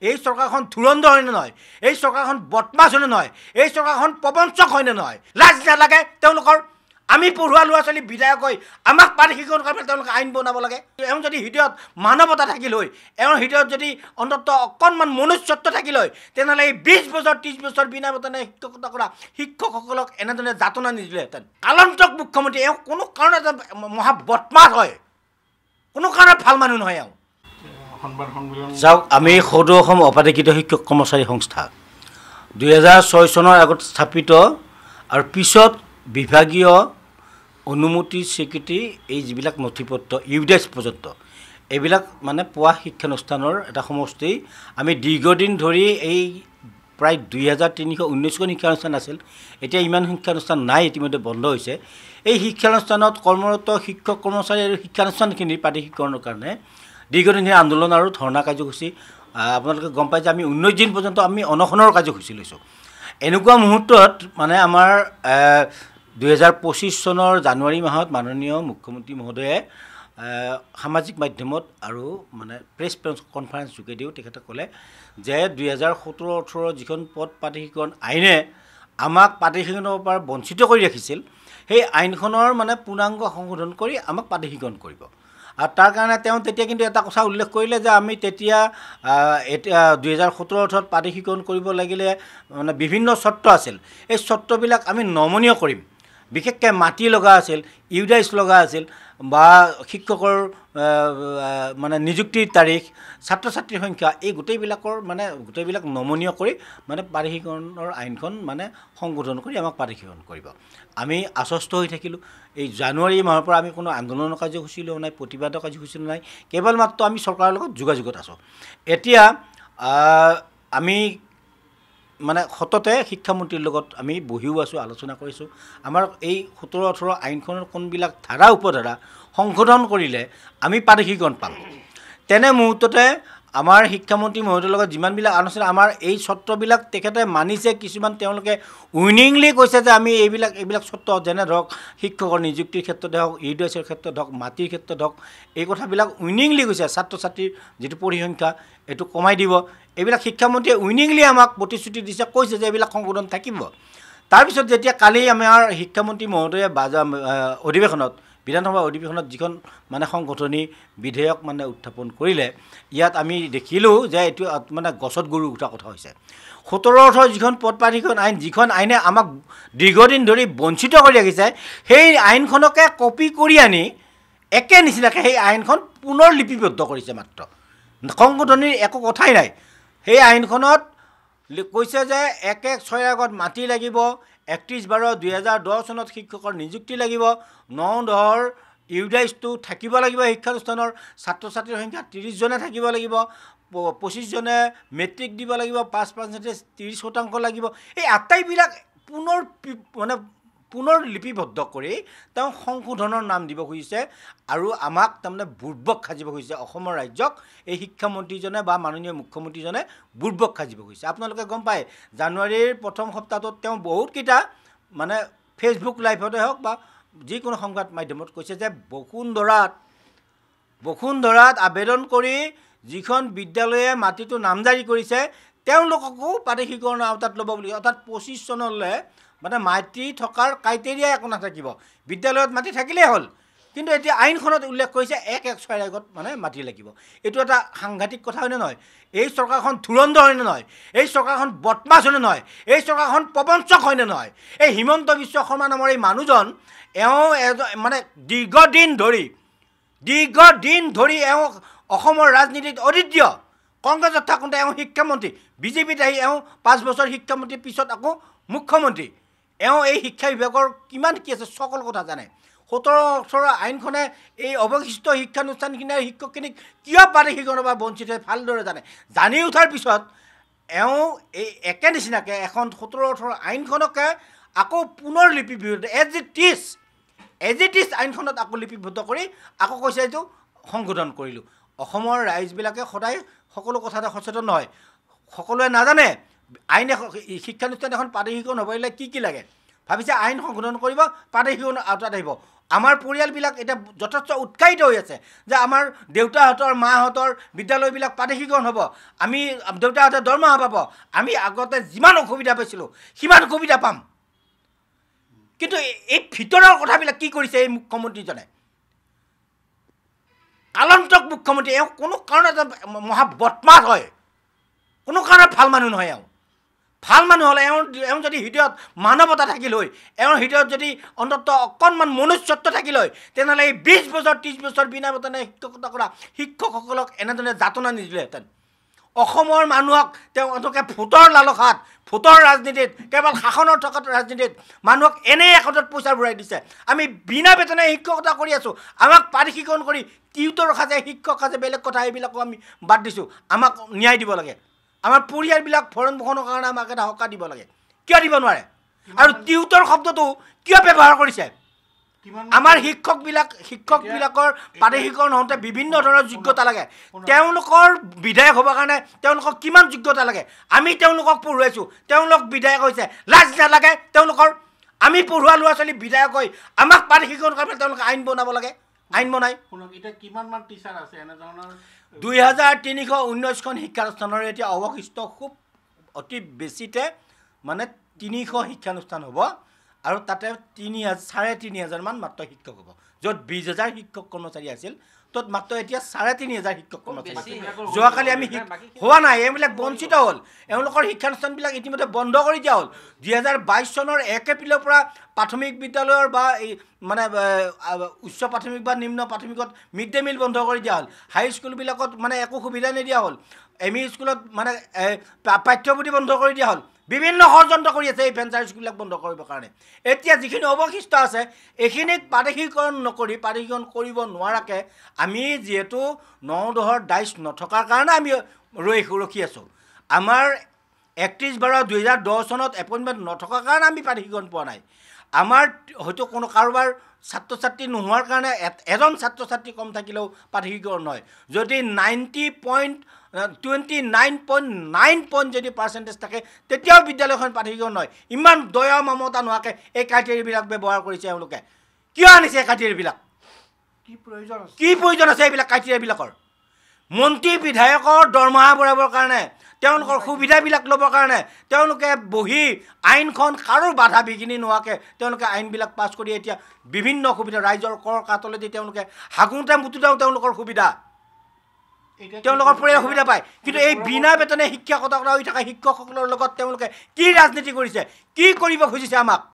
এই চৰকাৰখন ধুৰন্ধৰ হয়নে নহয়, এই চৰকাৰখন বদমাছ হয়নে নহয়, এই চৰকাৰখন প্ৰবঞ্চক হয়নে নহয়, লাজ নালাগে তেওঁলোকৰ। আমি পঢ়ুৱা ল'ৰা ছোৱালী বিধায়ক হৈ আমাক পাৰিশিকৰণ কৰিবলৈ তেওঁলোকে আইন বনাব লাগে। এওঁ যদি হৃদয়ত মানৱতা থাকিল হয়, এওঁৰ হৃদয়ত যদি অন্ততঃ অকণমান মনুষ্যত্ব থাকিল হয়, তেনেহ'লে এই 20 বছৰ 30 বছৰ বিনা বেতনে শিক্ষকতা কৰা শিক্ষকসকলক এনেধৰণে যাতনা নিদিলেহেঁতেন। কালন্তক মুখ্যমন্ত্ৰী এওঁ কোনো কাৰণত মহা বদমাছ হয়, কোনো কাৰণত ভাল মানুহ নহয় এওঁ। চাওক, আমি সদৌ অসম অপাধিকৃত শিক্ষক কৰ্মচাৰী সংস্থা 2006 চনৰ আগত স্থাপিত আৰু পিছত বিভাগীয় অনুমতি স্বীকৃতি এই যিবিলাক নথিপত্ৰ ইউডাইছ পৰ্যন্ত এইবিলাক মানে পোৱা শিক্ষানুষ্ঠানৰ এটা সমষ্টি। আমি দীৰ্ঘদিন ধৰি এই প্ৰায় 2319খন শিক্ষানুষ্ঠান আছিল, এতিয়া ইমান শিক্ষানুষ্ঠান নাই, ইতিমধ্যে বন্ধ হৈছে। এই শিক্ষানুষ্ঠানত কৰ্মৰত শিক্ষক কৰ্মচাৰী আৰু শিক্ষানুষ্ঠানখিনিৰ প্ৰাদেশিকৰণৰ কাৰণে দীৰ্ঘদিন আন্দোলন আৰু ধৰ্ণা কাৰ্যসূচী আপোনালোকে গম পাই যে আমি 19 দিন পৰ্যন্ত আমি অনশনৰ কাৰ্যসূচী লৈছোঁ। এনেকুৱা মুহূৰ্তত মানে আমাৰ 2025 চনৰ জানুৱাৰী মাহত মাননীয় মুখ্যমন্ত্ৰী মহোদয়ে সামাজিক মাধ্যমত আৰু মানে প্ৰেছ কনফাৰেন্স যোগেদিও তেখেতে ক'লে যে 2017-18 যিখন পদ প্ৰাদেশিকৰণ আইনে আমাক প্ৰাদেশিকৰণৰ পৰা বঞ্চিত কৰি ৰাখিছিল, সেই আইনখনৰ মানে পূৰ্ণাংগ সংশোধন কৰি আমাক প্ৰাদেশিকৰণ কৰিব। আৰু তাৰ কাৰণে তেওঁ তেতিয়া কিন্তু এটা কথা উল্লেখ কৰিলে যে আমি তেতিয়া 2017-18 প্ৰাদেশিকৰণ কৰিব লাগিলে মানে বিভিন্ন চৰ্ত আছিল, এই চৰ্তবিলাক আমি নমনীয় কৰিম। বিশেষকৈ মাটি লগা আছিল, ইউডাইছ লগা আছিল বা শিক্ষকৰ মানে নিযুক্তিৰ তাৰিখ, ছাত্ৰ ছাত্ৰীৰ সংখ্যা, এই গোটেইবিলাক নমনীয় কৰি মানে প্ৰাদেশিকৰণৰ আইনখন মানে সংশোধন কৰি আমাক প্ৰাদেশিকৰণ কৰিব। আমি আশ্বস্ত হৈ থাকিলোঁ। এই জানুৱাৰী মাহৰ পৰা আমি কোনো আন্দোলনৰ কাৰ্যসূচী লোৱা নাই, প্ৰতিবাদৰ কাৰ্যসূচী লোৱা নাই, কেৱল মাত্ৰ আমি চৰকাৰৰ লগত যোগাযোগত আছোঁ। এতিয়া আমি মানে সততে শিক্ষামন্ত্ৰীৰ লগত আমি বহিও আছোঁ, আলোচনা কৰিছোঁ। আমাৰ এই 17-18 আইনখনৰ কোনবিলাক ধাৰা উপধাৰা সংশোধন কৰিলে আমি প্ৰাদেশিকৰণ পাম। তেনে মুহূৰ্ততে আমাৰ শিক্ষামন্ত্ৰী মহোদয়ৰ লগত যিমানবিলাক আলোচনা, আমাৰ এই চৰ্তবিলাক তেখেতে মানিছে। কিছুমান তেওঁলোকে উইনিংলি কৈছে যে আমি এইবিলাক চৰ্ত, যেনে ধৰক শিক্ষকৰ নিযুক্তিৰ ক্ষেত্ৰতে হওক, ইউডাইছৰ ক্ষেত্ৰত হওক, মাটিৰ ক্ষেত্ৰত হওক, এই কথাবিলাক উইনিংলি কৈছে। ছাত্ৰ ছাত্ৰীৰ যিটো পৰিসংখ্যা এইটো কমাই দিব, এইবিলাক শিক্ষামন্ত্ৰীয়ে উইনিংলি আমাক প্ৰতিশ্ৰুতি দিছে, কৈছে যে এইবিলাক সংশোধন থাকিব। তাৰপিছত যেতিয়া কালি আমাৰ শিক্ষামন্ত্ৰী মহোদয়ে অধিৱেশনত, বিধানসভা অধিৱেশনত যিখন মানে সংগঠনী বিধেয়ক মানে উত্থাপন কৰিলে, ইয়াত আমি দেখিলোঁ যে এইটো মানে গছত গৰু উঠা কথা হৈছে। 17-18 যিখন পদ প্ৰাদেশিকৰণ আইন, যিখন আইনে আমাক দীৰ্ঘদিন ধৰি বঞ্চিত কৰি ৰাখিছে, সেই আইনখনকে কপি কৰি আনি একে নিচিনাকৈ সেই আইনখন পুনৰ লিপিবদ্ধ কৰিছে। মাত্ৰ সংশোধনীৰ একো কথাই নাই। সেই আইনখনত কৈছে যে 1-1-6 আগত মাটি লাগিব, 31-12-2010 চনত শিক্ষকৰ নিযুক্তি লাগিব, 9-10 ইউডাইছটো থাকিব লাগিব, শিক্ষানুষ্ঠানৰ ছাত্ৰ ছাত্ৰীৰ সংখ্যা 30জনে থাকিব লাগিব, 25জনে মেট্ৰিক দিব লাগিব, 5% 30% লাগিব। এই আটাইবিলাক পুনৰ লিপিবদ্ধ কৰি তেওঁ সংশোধনৰ নাম দিব খুজিছে আৰু আমাক তাৰমানে বুৰ্বক সাজিব খুজিছে। অসমৰ ৰাজ্যক এই শিক্ষামন্ত্ৰীজনে বা মাননীয় মুখ্যমন্ত্ৰীজনে বুৰ্বক সাজিব খুজিছে। আপোনালোকে গম পায়, জানুৱাৰীৰ প্ৰথম সপ্তাহটোত তেওঁ বহুতকেইটা মানে ফেচবুক লাইভতে হওক বা যিকোনো সংবাদ মাধ্যমত কৈছে যে বসুন্ধৰাত আবেদন কৰি যিখন বিদ্যালয়ে মাটিটো নামজাৰি কৰিছে তেওঁলোককো প্ৰাদেশিকৰণৰ আওতাত ল'ব বুলি, অৰ্থাৎ 25 চনলৈ মানে মাটি থকাৰ ক্ৰাইটেৰিয়া একো নাথাকিব, বিদ্যালয়ত মাটি থাকিলেই হ'ল। কিন্তু এতিয়া আইনখনত উল্লেখ কৰিছে 1-1-6 আগত মানে মাটি লাগিব। এইটো এটা সাংঘাতিক কথা হয়নে নহয়? এই চৰকাৰখন ধুৰন্ধৰ হয়নে নহয়? এই চৰকাৰখন বদমাছ হয়নে নহয়? এই চৰকাৰখন প্ৰবঞ্চক হয়নে নহয়? এই হিমন্ত বিশ্ব শৰ্মা নামৰ এই মানুহজন, এওঁ মানে দীৰ্ঘদিন ধৰি এওঁ অসমৰ ৰাজনীতিত অদ্বিতীয়। কংগ্ৰেছত থাকোঁতে এওঁ শিক্ষামন্ত্ৰী, বিজেপিত আহি এওঁ 5 বছৰ শিক্ষামন্ত্ৰীৰ পিছত আকৌ মুখ্যমন্ত্ৰী। এওঁ এই শিক্ষা বিভাগৰ কিমান কি আছে সকলো কথা জানে। 17-18 আইনখনে এই অৱশিষ্ট শিক্ষানুষ্ঠানখিনিৰ শিক্ষকখিনিক কিয় প্ৰাদেশিকৰণৰ পৰা বঞ্চিত হৈ ভালদৰে জানে। জানি উঠাৰ পিছত এওঁ এই একে নিচিনাকৈ এখন 17-18 আইনখনকে আকৌ পুনৰ লিপিবদ্ধ এজ ইট ইজ আইনখনত আকৌ লিপিবদ্ধ কৰি আকৌ কৈছে এইটো সংশোধন কৰিলোঁ। অসমৰ ৰাইজবিলাকে সদায় সকলো কথাতে সচেতন নহয়, সকলোৱে নাজানে আইন শিক্ষানুষ্ঠান এখন প্ৰাদেশিকৰণ হ'ব লাগিলে কি লাগে। ভাবিছে আইন সংশোধন কৰিব, প্ৰাদেশিক শিক্ষণৰ আওতাত আহিব। আমাৰ পৰিয়ালবিলাক এতিয়া যথেষ্ট উৎসাহিত হৈ আছে যে আমাৰ দেউতাহঁতৰ মাহঁতৰ বিদ্যালয়বিলাক প্ৰাদেশিকৰণ হ'ব, আমি দেউতাহঁতে দৰমহা পাব, আমি আগতে যিমান অসুবিধা পাইছিলোঁ সিমান সুবিধা পাম। কিন্তু এই ভিতৰৰ কথাবিলাক কি কৰিছে এই মুখ্যমন্ত্ৰীজনে? কালান্তক মুখ্যমন্ত্ৰী, এওঁ কোনো কাৰণত মহা বদমাছ হয়, কোনো কাৰণত ভাল মানুহ নহয়। ভাল মানুহ হ'লে এওঁ যদি হৃদয়ত মানৱতা থাকিল হয়, এওঁৰ হৃদয়ত যদি অন্ততঃ অকণমান মনুষ্যত্ব থাকিল হয়, তেনেহ'লে এই 20 বছৰ 30 বছৰ বিনা বেতনে শিক্ষকতা কৰা শিক্ষকসকলক এনেধৰণে যাতনা নিদিলেহেঁতেন। অসমৰ মানুহক তেওঁলোকে ভোটৰ লালসাত, ভোটৰ ৰাজনীতিত, কেৱল শাসনৰ থকাত ৰাজনীতিত মানুহক এনেই একাউণ্টত পইচা ভৰাই দিছে। আমি বিনা বেতনে শিক্ষকতা কৰি আছোঁ, আমাক প্ৰাদেশিকৰণ কৰি টিউটৰ সাজে, শিক্ষক সাজে, বেলেগ কথা এইবিলাকো আমি বাদ দিছোঁ। আমাক ন্যায় দিব লাগে। আমাৰ পৰিয়ালবিলাক ভৰণ পোষণৰ কাৰণে আমাক এটা সকাহ দিব লাগে। কিয় দিব নোৱাৰে? আৰু টিউটৰ শব্দটো কিয় ব্যৱহাৰ কৰিছে? আমাৰ শিক্ষকবিলাকৰ প্ৰাদেশিকৰণ হওঁতে বিভিন্ন ধৰণৰ যোগ্যতা লাগে। তেওঁলোকৰ বিধায়ক হ'বৰ কাৰণে তেওঁলোকক কিমান যোগ্যতা লাগে? আমি তেওঁলোকক পঢ়ুৱাইছোঁ, তেওঁলোক বিধায়ক হৈছে, লাজ নালাগে তেওঁলোকৰ? আমি পঢ়ুৱা ল'ৰা ছোৱালী বিধায়ক হৈ আমাক প্ৰাদেশিকৰণ কৰিবলৈ তেওঁলোকে আইন বনাব লাগে। আইন বনাই 2319খন শিক্ষানুষ্ঠানৰ এতিয়া অৱশিষ্ট খুব অতি বেছিতে মানে 300 শিক্ষানুষ্ঠান হ'ব, আৰু তাতে 3,500 মান মাত্ৰ শিক্ষক হ'ব। য'ত 20,000 শিক্ষক কৰ্মচাৰী আছিল, ত'ত মাত্ৰ এতিয়া 3,500 শিক্ষক কৰ্মচাৰী। যোৱাকালি আমি হোৱা নাই, এইবিলাক বঞ্চিত হ'ল। এওঁলোকৰ শিক্ষানুষ্ঠানবিলাক ইতিমধ্যে বন্ধ কৰি দিয়া হ'ল। 2022 চনৰ 1 এপ্ৰিলৰ পৰা প্ৰাথমিক বিদ্যালয়ৰ বা এই মানে উচ্চ প্ৰাথমিক বা নিম্ন প্ৰাথমিকত মিড ডে মিল বন্ধ কৰি দিয়া হ'ল। হাইস্কুলবিলাকত মানে একো সুবিধা নিদিয়া হ'ল। ME স্কুলত মানে পাঠ্যপুথি বন্ধ কৰি দিয়া হ'ল। বিভিন্ন ষড়যন্ত্ৰ কৰি আছে এই ভেঞ্চাৰ স্কুলবিলাক বন্ধ কৰিবৰ কাৰণে। এতিয়া যিখিনি অৱশিষ্ট আছে এইখিনিক প্ৰাদেশিকৰণ নকৰি, প্ৰাদেশিকৰণ কৰিব নোৱাৰাকৈ আমি যিহেতু 9-10ৰ ডাইচ নথকাৰ কাৰণে আমি ৰখি আছোঁ। আমাৰ 31/12/2010 চনত এপইণ্টমেণ্ট নথকাৰ কাৰণে আমি প্ৰাদেশিকৰণ পোৱা নাই। আমাৰ হয়তো কোনো কাৰোবাৰ ছাত্ৰ ছাত্ৰী নোহোৱাৰ কাৰণে এজন ছাত্ৰ ছাত্ৰী কম থাকিলেও প্ৰাদেশিকৰণ নহয়। যদি 29.9 যদি পাৰ্চেণ্টেজ থাকে তেতিয়াও বিদ্যালয়খন প্ৰাদেশিকৰণ নহয়। ইমান দয়া মমতা নোহোৱাকৈ এই ক্ৰাইটেৰিয়াবিলাক ব্যৱহাৰ কৰিছে এওঁলোকে। কিয় আনিছে এই ক্ৰাইটেৰিয়াবিলাক? কি প্ৰয়োজন আছে এইবিলাক ক্ৰাইটেৰিয়াবিলাকৰ? মন্ত্ৰী বিধায়কৰ দৰমহা বঢ়াবৰ কাৰণে, তেওঁলোকৰ সুবিধাবিলাক ল'বৰ কাৰণে তেওঁলোকে বহি আইনখন কাৰো বাধা বিঘিনি নোহোৱাকৈ তেওঁলোকে আইনবিলাক পাছ কৰি এতিয়া বিভিন্ন সুবিধা, ৰাইজৰ কৰ কাটলেদি তেওঁলোকে হাগুঁতে মুতুতেও তেওঁলোকৰ সুবিধা, তেওঁলোকৰ পৰিয়াল সুবিধা পায়। কিন্তু এই বিনা বেতনে শিক্ষকতা হৈ থকা শিক্ষকসকলৰ লগত তেওঁলোকে কি ৰাজনীতি কৰিছে, কি কৰিব খুজিছে আমাক?